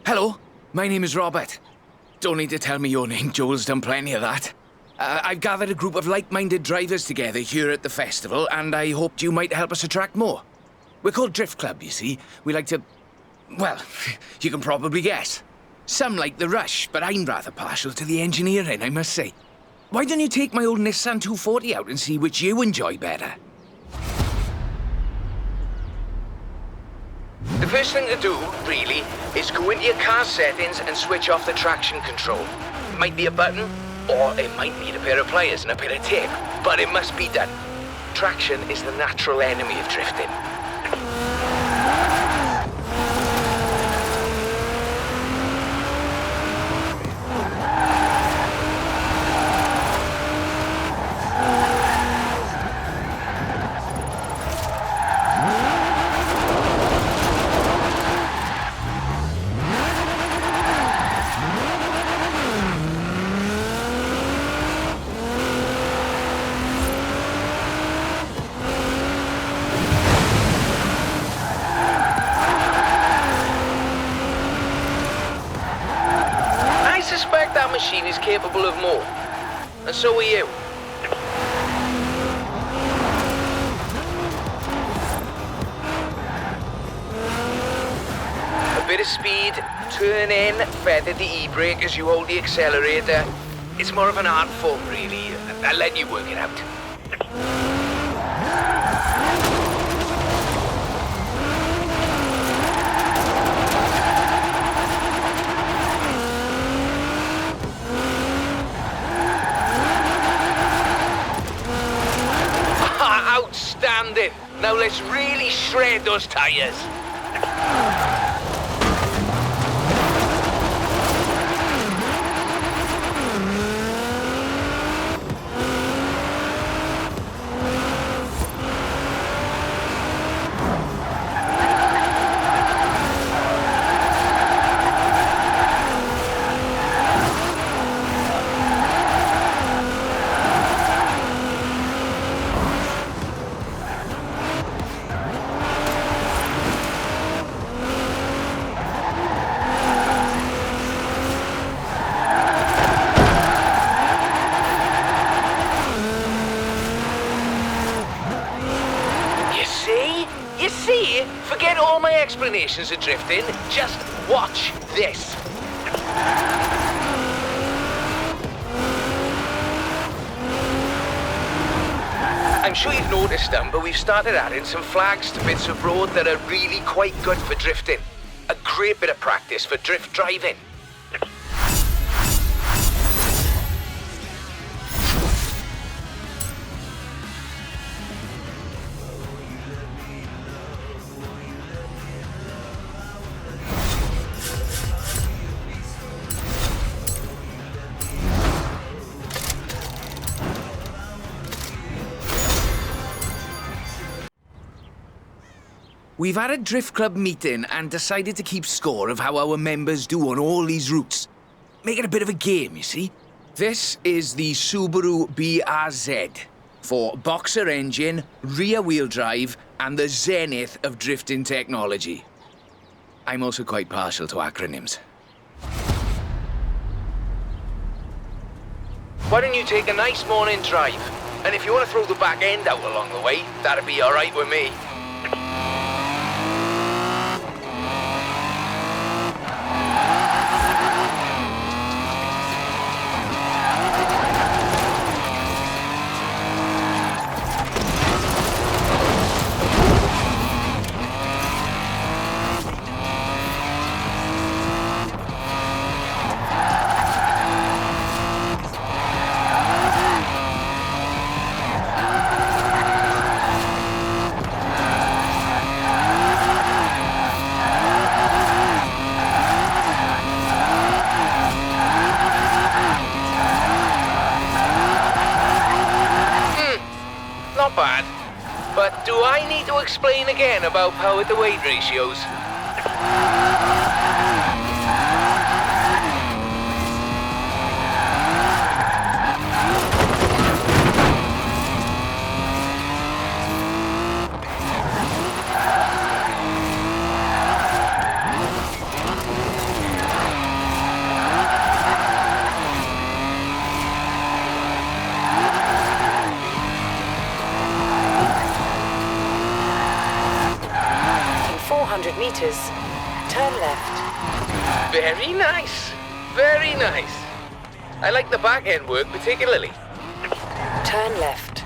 Hello, my name is Robert. Don't need to tell me your name, Joel's done plenty of that. I've gathered a group of like-minded drivers together here at the festival, and I hoped you might help us attract more. We're called Drift Club, you see. We like to... well, you can probably guess. Some like the rush, but I'm rather partial to the engineering, I must say. Why don't you take my old Nissan 240 out and see which you enjoy better? The first thing to do, really, is go into your car's settings and switch off the traction control. It might be a button, or it might need a pair of pliers and a bit of tape, but it must be done. Traction is the natural enemy of drifting. That machine is capable of more, and so are you. A bit of speed, turn in, feather the e-brake as you hold the accelerator. It's more of an art form, really. I'll let you work it out. Outstanding! Now let's really shred those tires. Forget all my explanations of drifting. Just watch this. I'm sure you've noticed them, but we've started adding some flags to bits of road that are really quite good for drifting. A great bit of practice for drift driving. We've had a Drift Club meeting and decided to keep score of how our members do on all these routes. Make it a bit of a game, you see. This is the Subaru BRZ for boxer engine, rear wheel drive, and the zenith of drifting technology. I'm also quite partial to acronyms. Why don't you take a nice morning drive? And if you want to throw the back end out along the way, that'd be all right with me. Not bad. But do I need to explain again about power to weight ratios? meters, turn left. Very nice. Very nice. I like the back end work particularly. Turn left.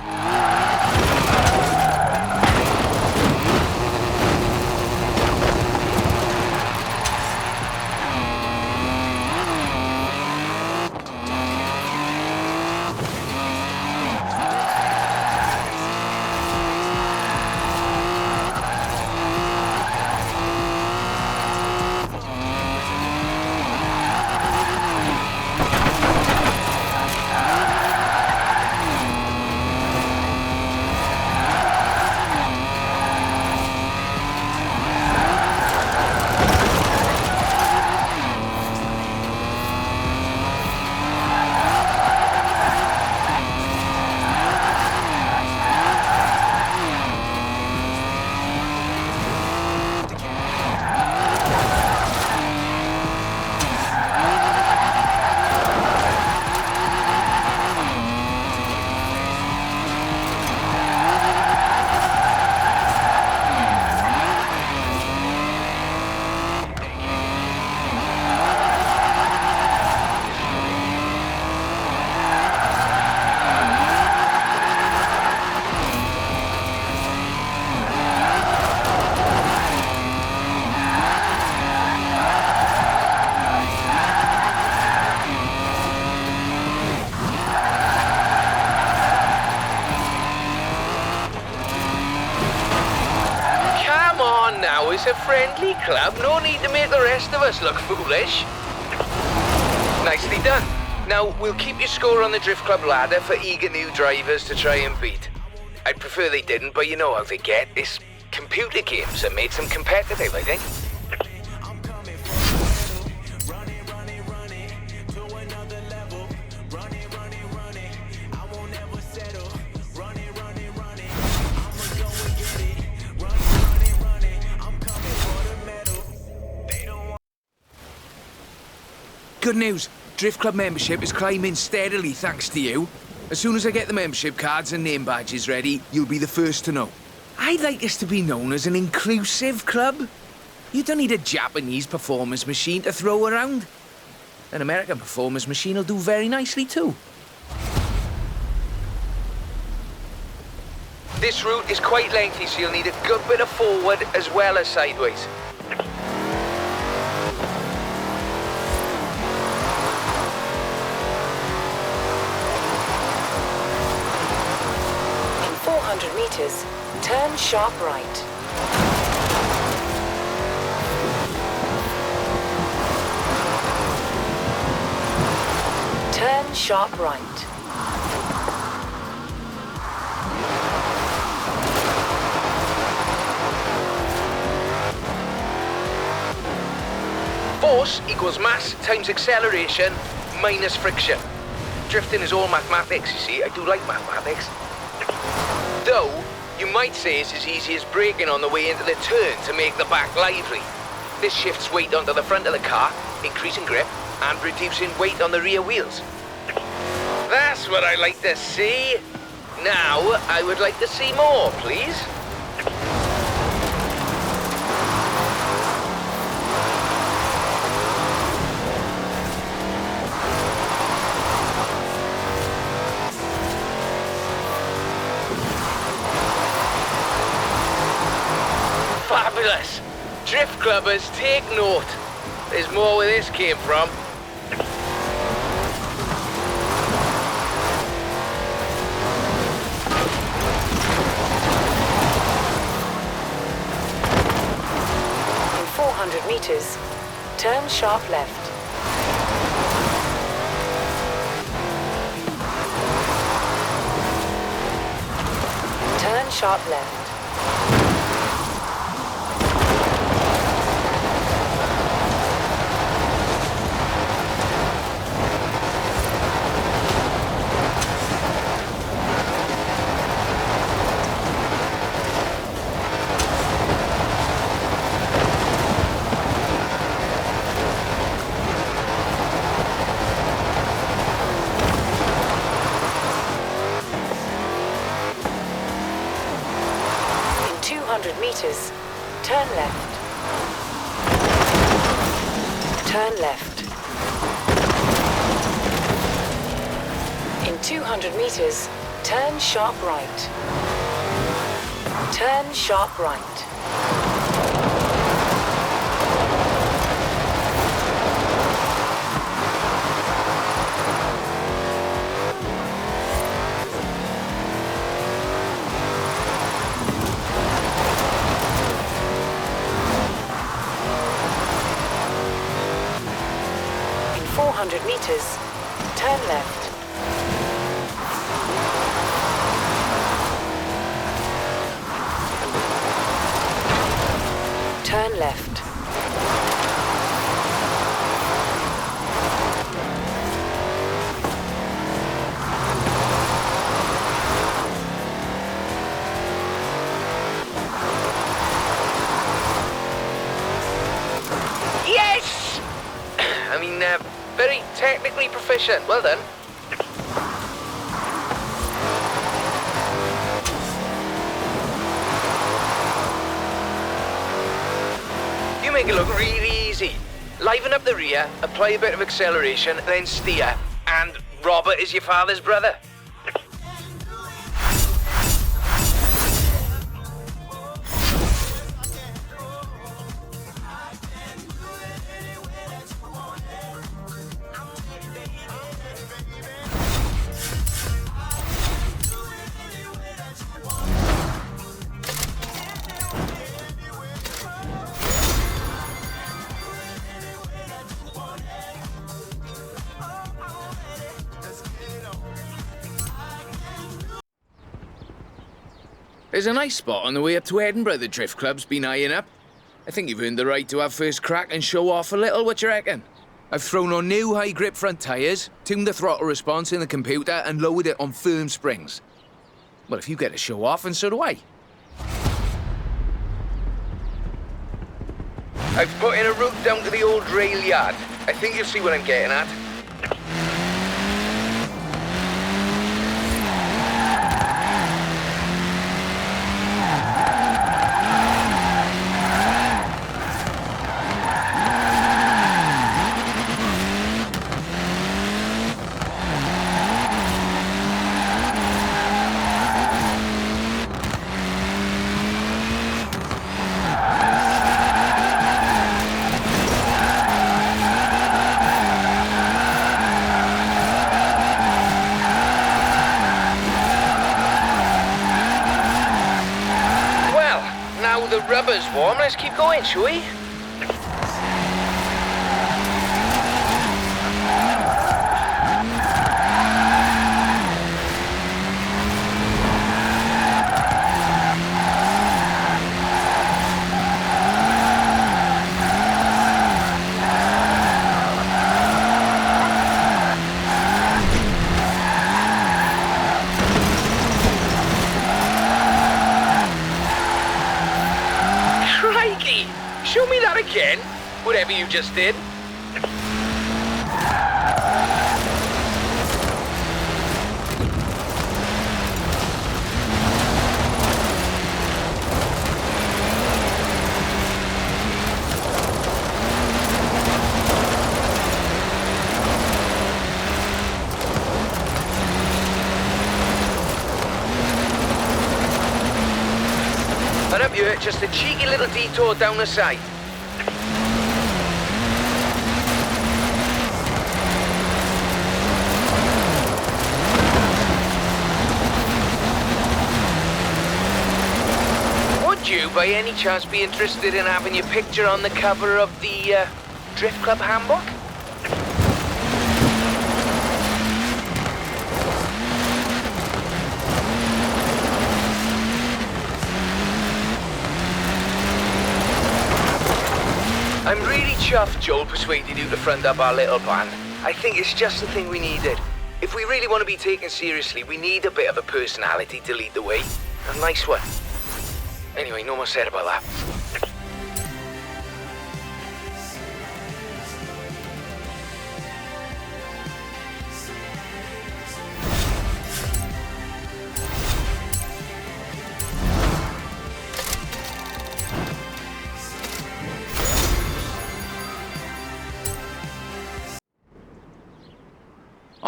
Now it's a friendly club, no need to make the rest of us look foolish. Nicely done. Now, we'll keep your score on the Drift Club ladder for eager new drivers to try and beat. I'd prefer they didn't, but you know how they get. It's computer games that made them competitive, I think. Good news. Drift Club membership is climbing steadily thanks to you. As soon as I get the membership cards and name badges ready, you'll be the first to know. I'd like us to be known as an inclusive club. You don't need a Japanese performance machine to throw around. An American performance machine will do very nicely too. This route is quite lengthy, so you'll need a good bit of forward as well as sideways. In 400 meters, turn sharp right. Turn sharp right. Force equals mass times acceleration minus friction. Drifting is all mathematics, you see. I do like mathematics. Though, you might say it's as easy as braking on the way into the turn to make the back lively. This shifts weight onto the front of the car, increasing grip and reducing weight on the rear wheels. That's what I like to see. Now, I would like to see more, please. Fabulous! Drift clubbers, take note. There's more where this came from. In 400 meters, turn sharp left. Turn sharp left. In 200 meters, turn left. turn left. In 200 meters, turn sharp right. Turn sharp right. In 400 meters, turn left. Turn left. Yes! I mean, very technically proficient. Well done. You make it look really easy. Liven up the rear, apply a bit of acceleration, then steer. And Robert is your father's brother. There's a nice spot on the way up to Edinburgh the Drift Club's been eyeing up. I think you've earned the right to have first crack and show off a little, what you reckon? I've thrown on new high-grip front tyres, tuned the throttle response in the computer and lowered it on firm springs. Well, if you get to show off, and so do I. I've put in a route down to the old rail yard. I think you'll see what I'm getting at. The rubber's warm, let's keep going, shall we? Show me that again, whatever you just did. And up here, just a cheeky little detour down the side. Would you, by any chance, be interested in having your picture on the cover of the Drift Club handbook? I'm really chuffed Joel persuaded you to front up our little band. I think it's just the thing we needed. If we really want to be taken seriously, we need a bit of a personality to lead the way. A nice one. Anyway, no more said about that.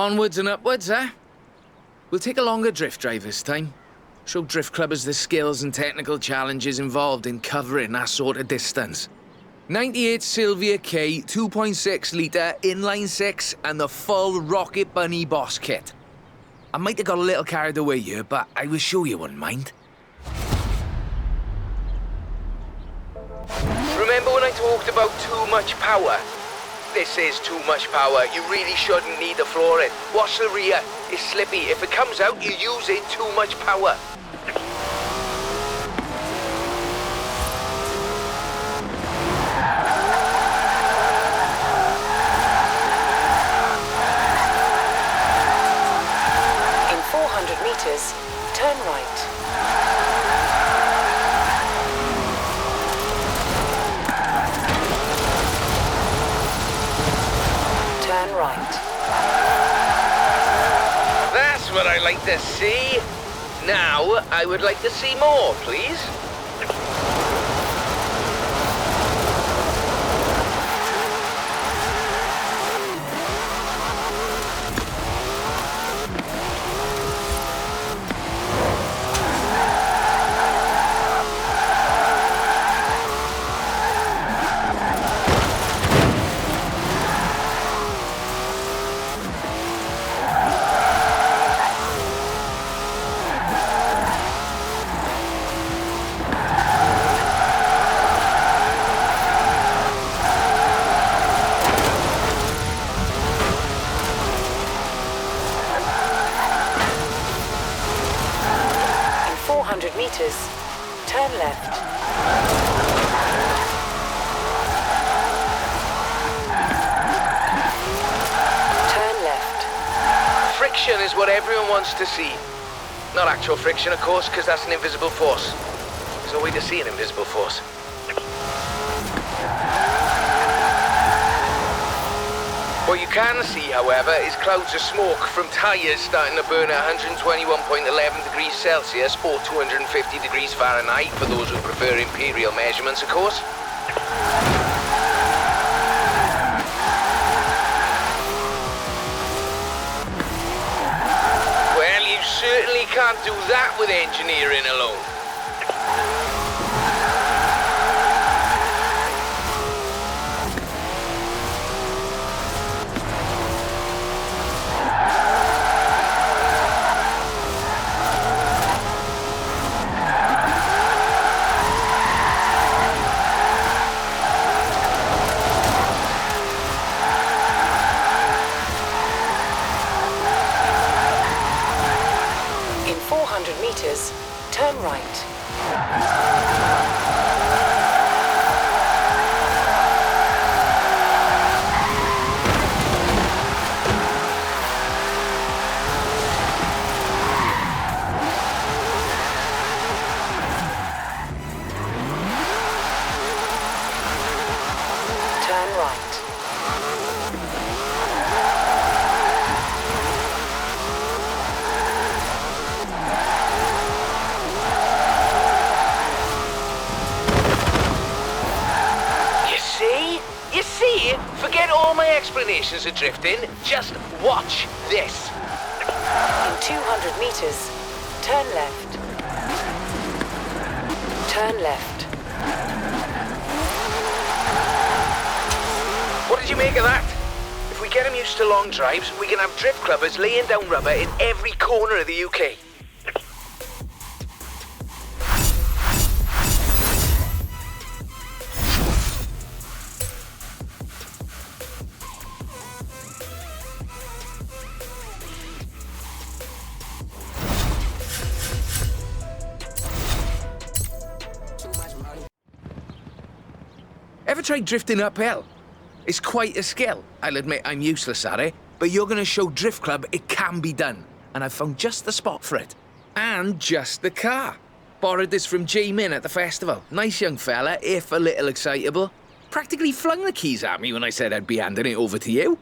Onwards and upwards, eh? We'll take a longer drift drive this time. Show drift clubbers the skills and technical challenges involved in covering that sort of distance. 98 Sylvia K, 2.6 litre, inline 6, and the full Rocket Bunny boss kit. I might have got a little carried away here, but I was sure you wouldn't mind. Remember when I talked about too much power? This is too much power. You really shouldn't need the flooring. Watch the rear. It's slippy. If it comes out, you're using too much power. In 400 meters, turn right. Turn right. That's what I like to see. Now, I would like to see more, please. Meters, turn left. Turn left. Friction is what everyone wants to see. Not actual friction, of course, because that's an invisible force. There's no way to see an invisible force. What you can see, however, is clouds of smoke from tyres starting to burn at 121.11 degrees Celsius or 250 degrees Fahrenheit, for those who prefer imperial measurements, of course. Well, you certainly can't do that with engineering alone. In 400 meters, turn right. Turn right. You see? Forget all my explanations of drifting. Just watch this. In 200 meters, turn left. Turn left. What did you make of that? If we get them used to long drives, we can have drift clubbers laying down rubber in every corner of the UK. Ever tried drifting uphill? It's quite a skill. I'll admit I'm useless at it, but you're going to show Drift Club it can be done. And I've found just the spot for it. And just the car. Borrowed this from J-Min at the festival. Nice young fella, if a little excitable. Practically flung the keys at me when I said I'd be handing it over to you.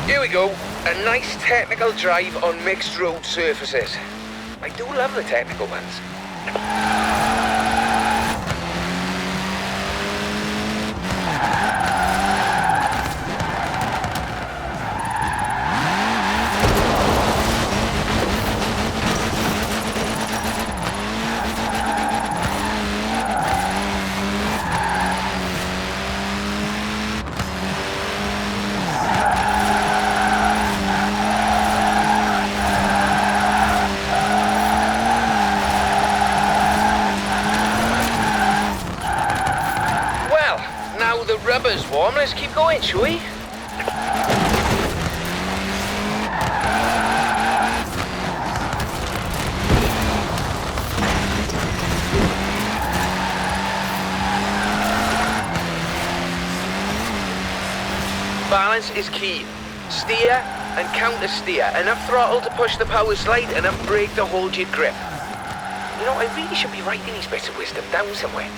Here we go. A nice technical drive on mixed road surfaces. I do love the technical ones. Now the rubber's warm, let's keep going, shall we? Balance is key. Steer and counter steer. Enough throttle to push the power slide, enough brake to hold your grip. You know, I really should be writing these bits of wisdom down somewhere.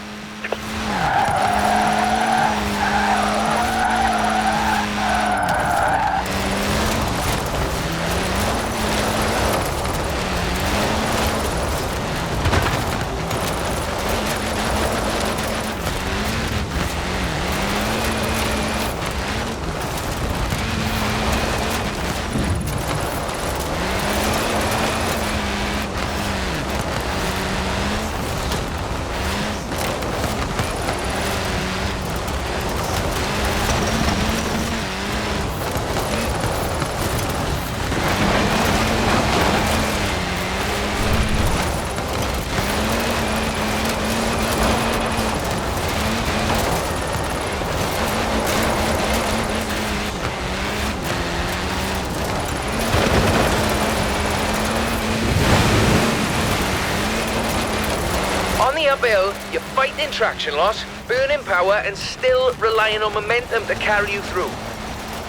Uphill, you're fighting traction loss, burning power, and still relying on momentum to carry you through.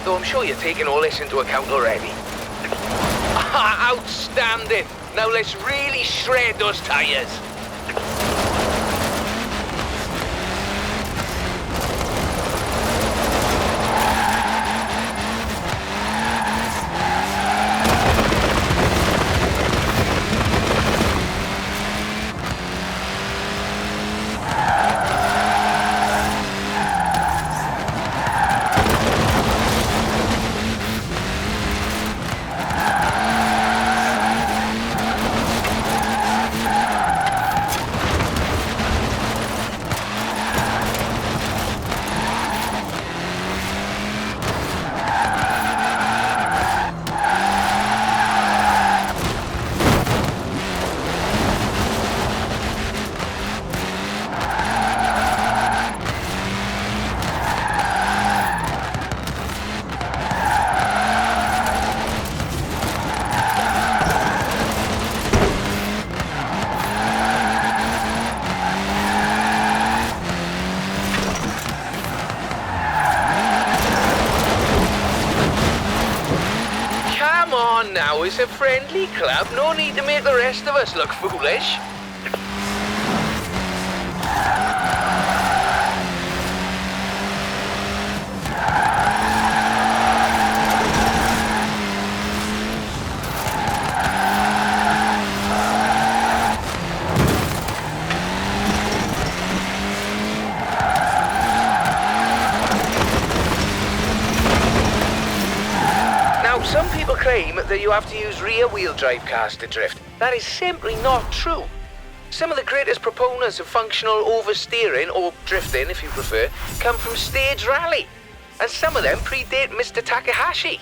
Though I'm sure you're taking all this into account already. Outstanding! Now let's really shred those tires. Now it's a friendly club, no need to make the rest of us look foolish. Some people claim that you have to use rear-wheel drive cars to drift. That is simply not true. Some of the greatest proponents of functional oversteering, or drifting if you prefer, come from stage rally. And some of them predate Mr. Takahashi.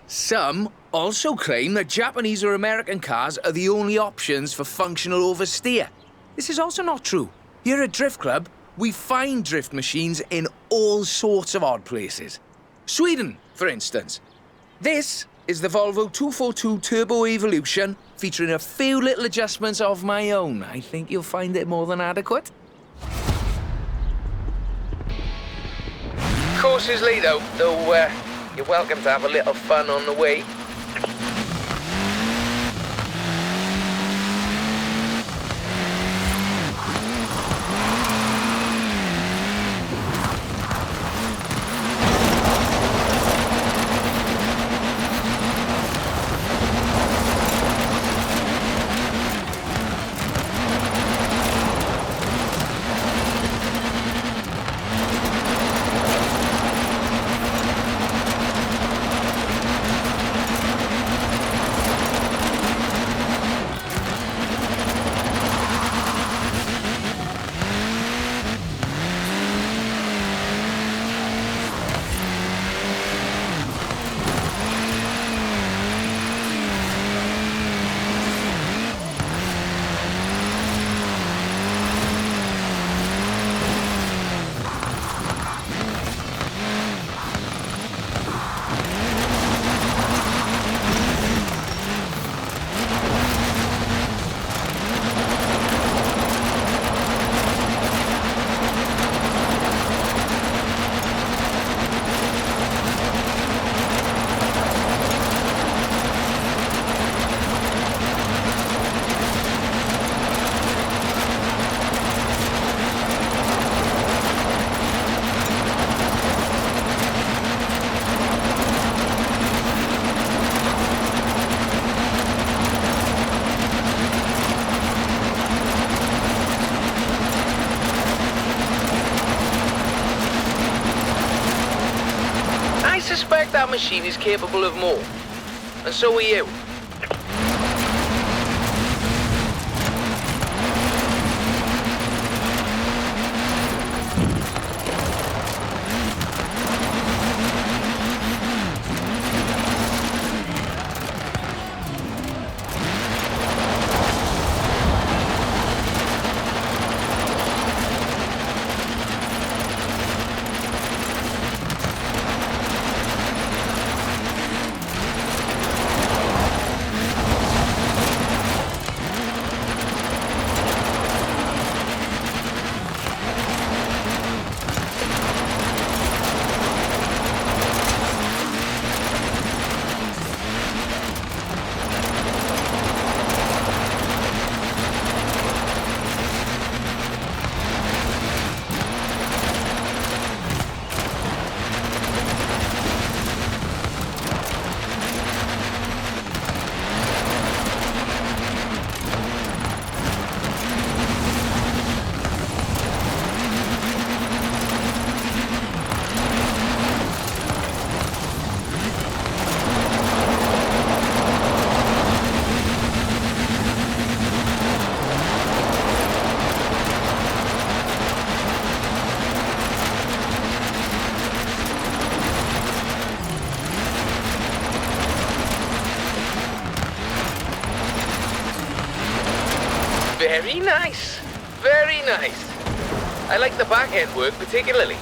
Some also claim that Japanese or American cars are the only options for functional oversteer. This is also not true. Here at Drift Club, we find drift machines in all sorts of odd places. Sweden, for instance. This is the Volvo 242 Turbo Evolution, featuring a few little adjustments of my own. I think you'll find it more than adequate. Course is laid out, though you're welcome to have a little fun on the way. suspect that machine is capable of more. And so are you. Very nice. Very nice. I like the back end work particularly.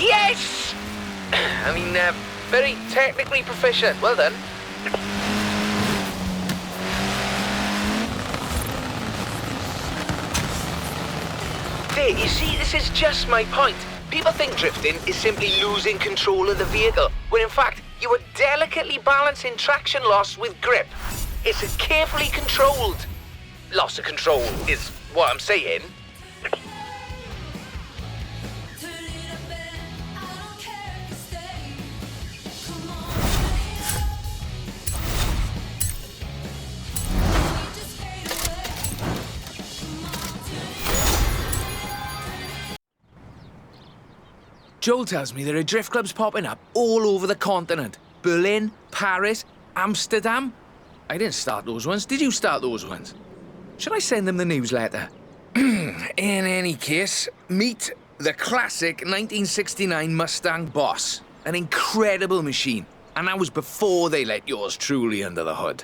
Yes! I mean, very technically proficient. Well done. There, you see, this is just my point. People think drifting is simply losing control of the vehicle, when in fact, you are delicately balancing traction loss with grip. It's a carefully controlled loss of control, is what I'm saying. Joel tells me there are drift clubs popping up all over the continent. Berlin, Paris, Amsterdam. I didn't start those ones. Did you start those ones? Should I send them the newsletter? In any case, meet the classic 1969 Mustang Boss. An incredible machine. And that was before they let yours truly under the hood.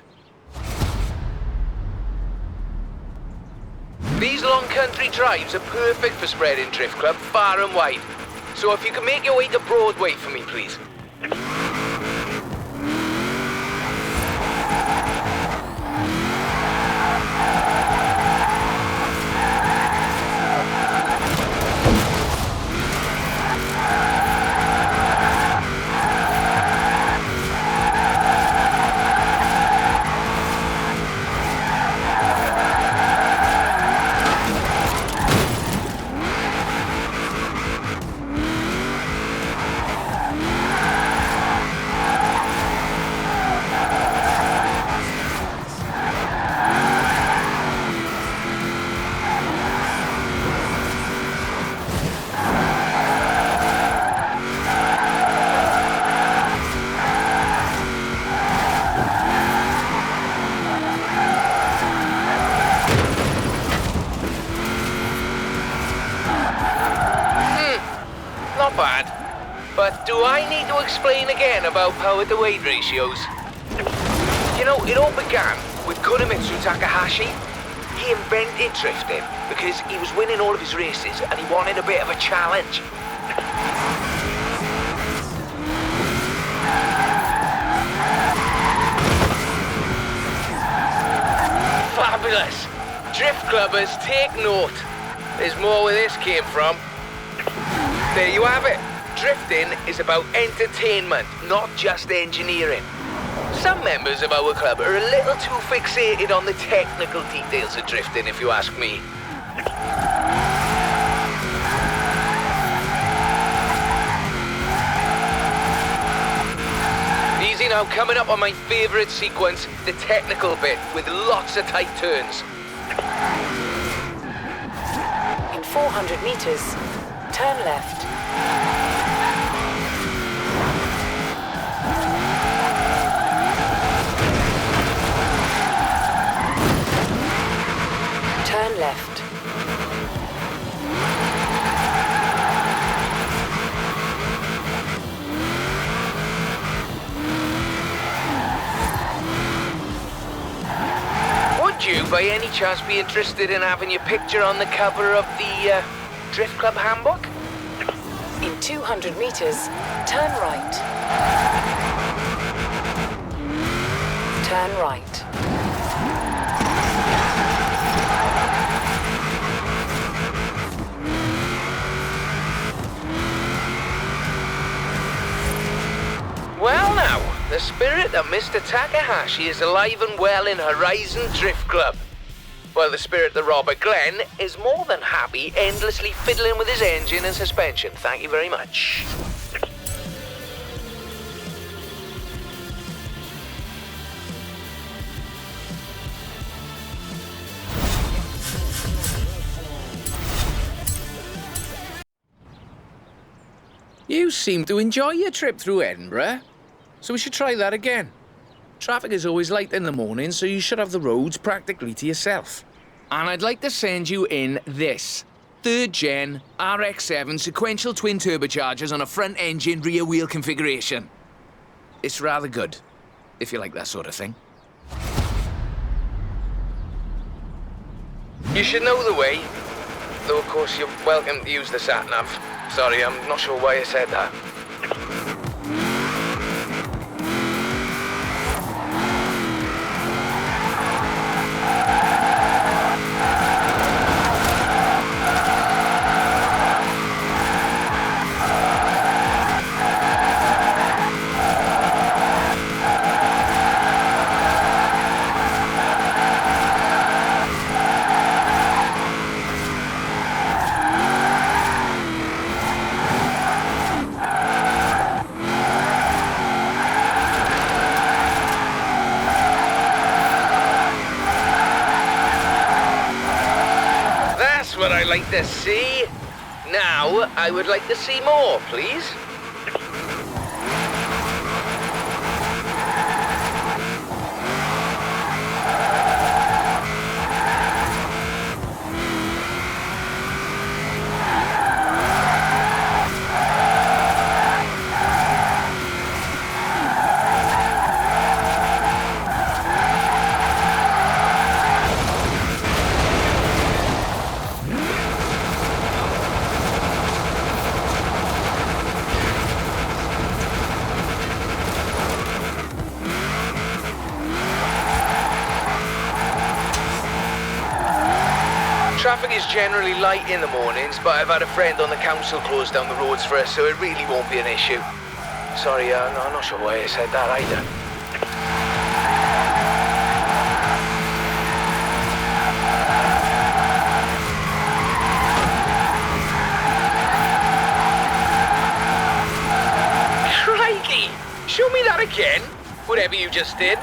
These long country drives are perfect for spreading drift club far and wide. So if you can make your way to Broadway for me, please. bad. But do I need to explain again about power to weight ratios? You know, it all began with Kunimitsu Takahashi. He invented drifting because he was winning all of his races and he wanted a bit of a challenge. Fabulous! Drift clubbers, take note. There's more where this came from. There you have it. Drifting is about entertainment, not just engineering. Some members of our club are a little too fixated on the technical details of drifting, if you ask me. Easy now, coming up on my favourite sequence, the technical bit, with lots of tight turns. In 400 meters, turn left. Turn left. Would you, by any chance, be interested in having your picture on the cover of the Drift Club handbook? In 200 meters, turn right. Turn right. Well now, the spirit of Mr. Takahashi is alive and well in Horizon Drift Club. While the spirit of Robert Glenn is more than happy endlessly fiddling with his engine and suspension. Thank you very much. You seem to enjoy your trip through Edinburgh, so we should try that again. Traffic is always light in the morning, so you should have the roads practically to yourself. And I'd like to send you in this 3rd gen RX-7 sequential twin turbochargers on a front engine rear wheel configuration. It's rather good, if you like that sort of thing. You should know the way. Though, of course, you're welcome to use the sat-nav. Sorry, I'm not sure why I said that. What I like to see. Now, I would like to see more, please. Traffic is generally light in the mornings, but I've had a friend on the council close down the roads for us, so it really won't be an issue. Sorry, I'm not sure why I said that either. Crikey! Show me that again, whatever you just did.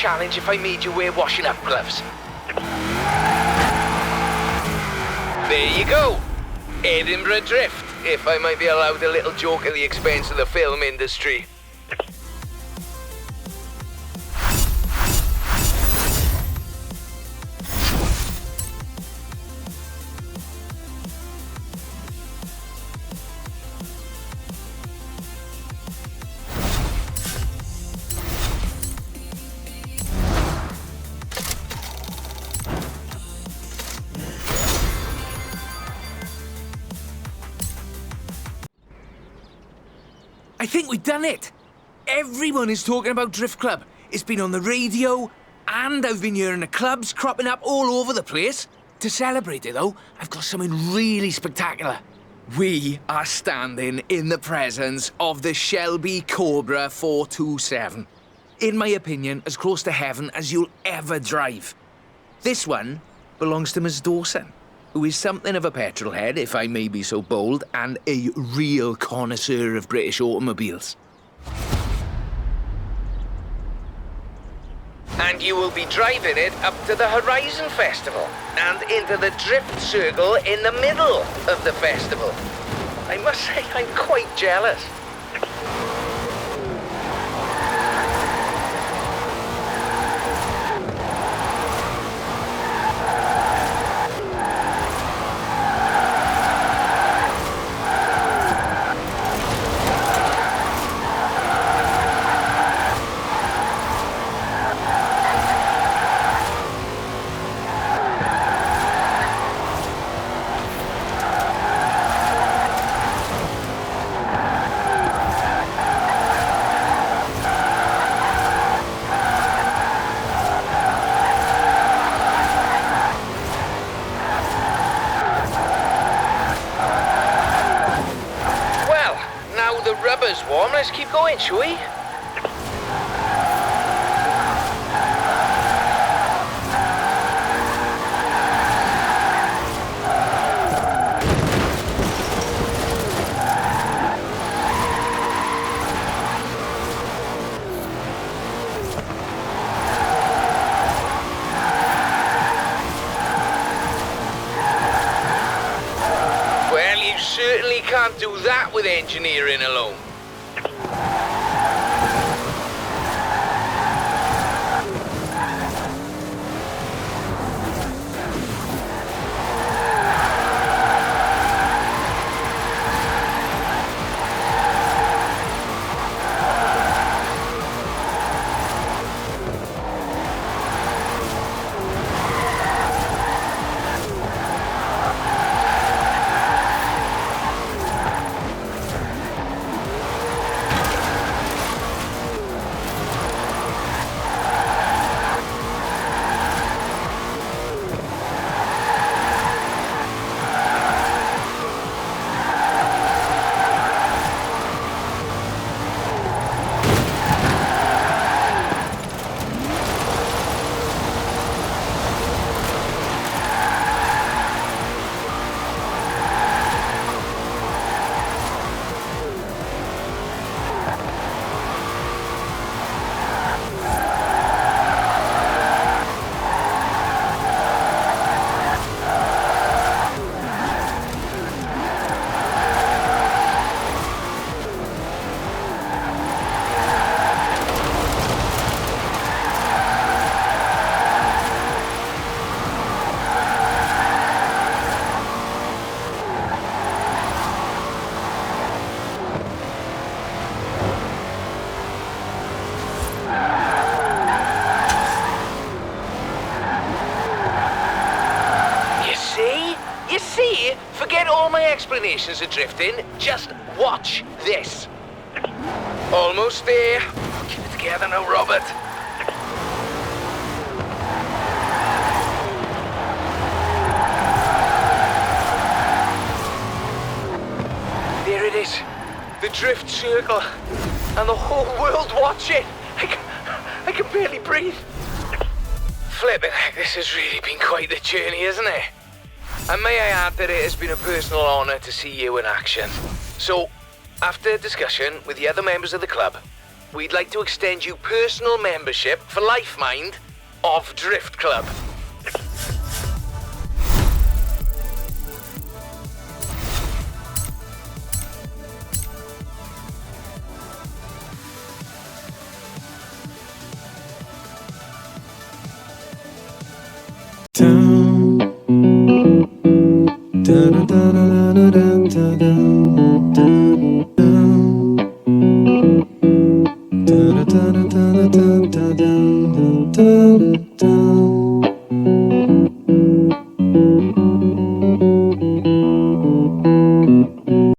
challenge if I made you wear washing up gloves? There you go. Edinburgh Drift, if I might be allowed a little joke at the expense of the film industry. I think we've done it. Everyone is talking about Drift Club. It's been on the radio, and I've been hearing the clubs cropping up all over the place. To celebrate it, though, I've got something really spectacular. We are standing in the presence of the Shelby Cobra 427. In my opinion, as close to heaven as you'll ever drive. This one belongs to Miss Dawson, who is something of a petrol head, if I may be so bold, and a real connoisseur of British automobiles. And you will be driving it up to the Horizon Festival and into the drift circle in the middle of the festival. I must say, I'm quite jealous. Rubber's warm, let's keep going, shall we? Well, you certainly can't do that with engineering alone. Forget all my explanations of drifting. Just watch this. Almost there. Keep it together now, Robert. There it is. The drift circle. And the whole world watching. I can barely breathe. Flipping heck, this has really been quite the journey, isn't it? And may I add that it has been a personal honour to see you in action. So, after discussion with the other members of the club, we'd like to extend you personal membership for life, mind, of Drift Club.